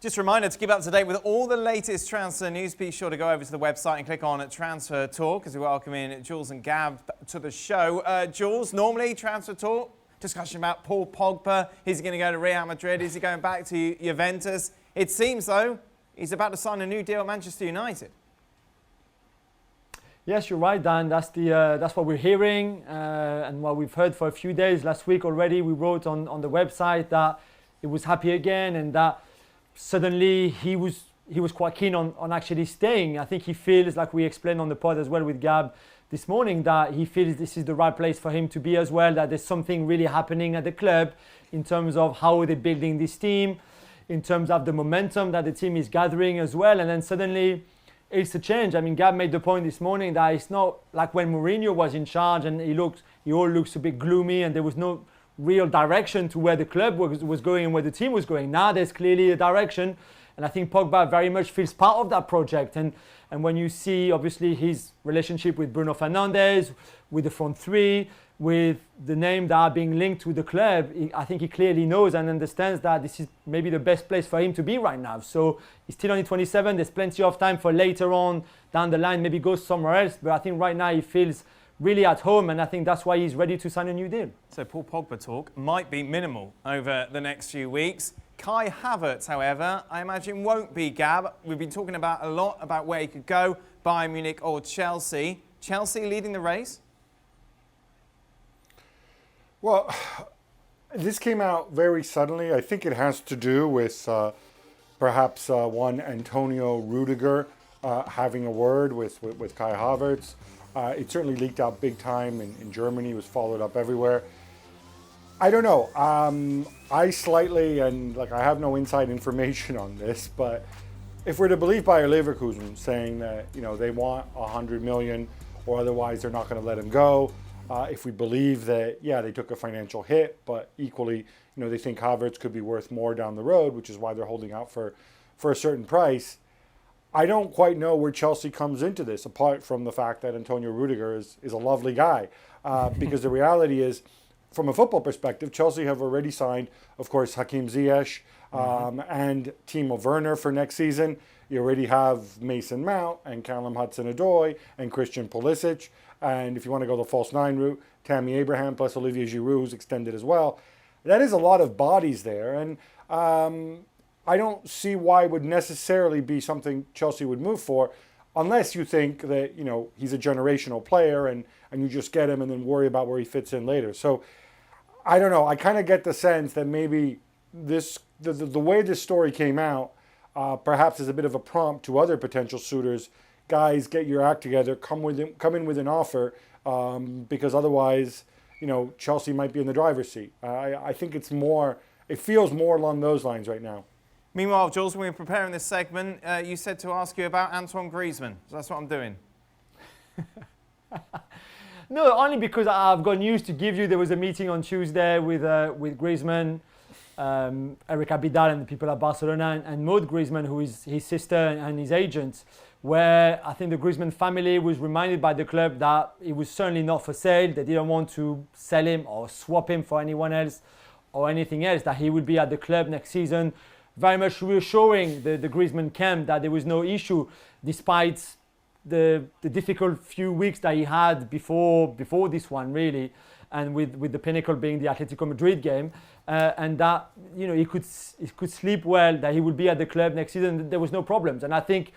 Just a reminder to keep up to date with all the latest transfer news. Be sure to go over to the website and click on Transfer Talk as we welcome in Jules and Gab to the show. Jules, normally Transfer Talk, discussion about Paul Pogba. Is he going to go to Real Madrid? Is he going back to Juventus? It seems, though, he's about to sign a new deal at Manchester United. Yes, you're right, Dan. That's what we're hearing and what we've heard for a few days. Last week already, we wrote on the website that he was happy again and that suddenly he was quite keen on actually staying. I think he feels, like we explained on the pod as well with Gab this morning, that he feels this is the right place for him to be as well, that there's something really happening at the club in terms of how they're building this team, in terms of the momentum that the team is gathering as well. And then suddenly it's a change. I mean, Gab made the point this morning that it's not like when Mourinho was in charge and he all looks a bit gloomy and there was no real direction to where the club was going and where the team was going. Now there's clearly a direction, and I think Pogba very much feels part of that project. And when you see obviously his relationship with Bruno Fernandes, with the front three, with the names that are being linked to the club, I think he clearly knows and understands that this is maybe the best place for him to be right now. So he's still only 27. There's plenty of time for later on down the line, maybe go somewhere else. But I think right now he feels really at home, and I think that's why he's ready to sign a new deal. So Paul Pogba talk might be minimal over the next few weeks. Kai Havertz, however, I imagine won't be, Gab. We've been talking about a lot about where he could go, Bayern Munich or Chelsea. Chelsea leading the race? Well, this came out very suddenly. I think it has to do with perhaps one Antonio Rudiger having a word with Kai Havertz. It certainly leaked out big time in Germany. It was followed up everywhere. I don't know. I slightly, and like I have no inside information on this, but if we're to believe Bayer Leverkusen saying that, you know, they want 100 million or otherwise they're not going to let him go, if we believe that, yeah, they took a financial hit, but equally, you know, they think Havertz could be worth more down the road, which is why they're holding out for a certain price. I don't quite know where Chelsea comes into this, apart from the fact that Antonio Rudiger is a lovely guy. Because the reality is, from a football perspective, Chelsea have already signed, of course, Hakim Ziyech and Timo Werner for next season. You already have Mason Mount and Callum Hudson-Odoi and Christian Pulisic. And if you want to go the false nine route, Tammy Abraham plus Olivier Giroud, who's extended as well. That is a lot of bodies there. And I don't see why it would necessarily be something Chelsea would move for, unless you think that, you know, he's a generational player and you just get him and then worry about where he fits in later. So I don't know. I kind of get the sense that maybe the way this story came out perhaps is a bit of a prompt to other potential suitors. Guys, get your act together. Come in with an offer because otherwise, you know, Chelsea might be in the driver's seat. I think it's more. It feels more along those lines right now. Meanwhile, Jules, when we were preparing this segment, you said to ask you about Antoine Griezmann. So that's what I'm doing. No, only because I've got news to give you. There was a meeting on Tuesday with Griezmann, Eric Abidal and the people at Barcelona, and Maud Griezmann, who is his sister and his agent, where I think the Griezmann family was reminded by the club that he was certainly not for sale. They didn't want to sell him or swap him for anyone else or anything else, that he would be at the club next season. Very much reassuring the Griezmann camp that there was no issue, despite the difficult few weeks that he had before this one, really, and with the pinnacle being the Atletico Madrid game, and that, you know, he could sleep well, that he would be at the club next season. There was no problems, and I think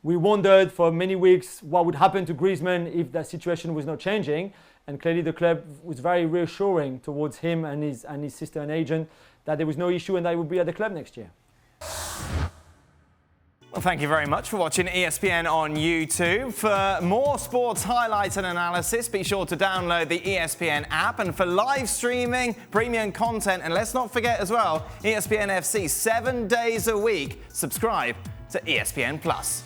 we wondered for many weeks what would happen to Griezmann if that situation was not changing, and clearly the club was very reassuring towards him and his sister and agent that there was no issue and that he would be at the club next year. Well, thank you very much for watching ESPN on YouTube. For more sports highlights and analysis, be sure to download the ESPN app. And for live streaming, premium content, and let's not forget as well, ESPN FC 7 days a week. Subscribe to ESPN Plus.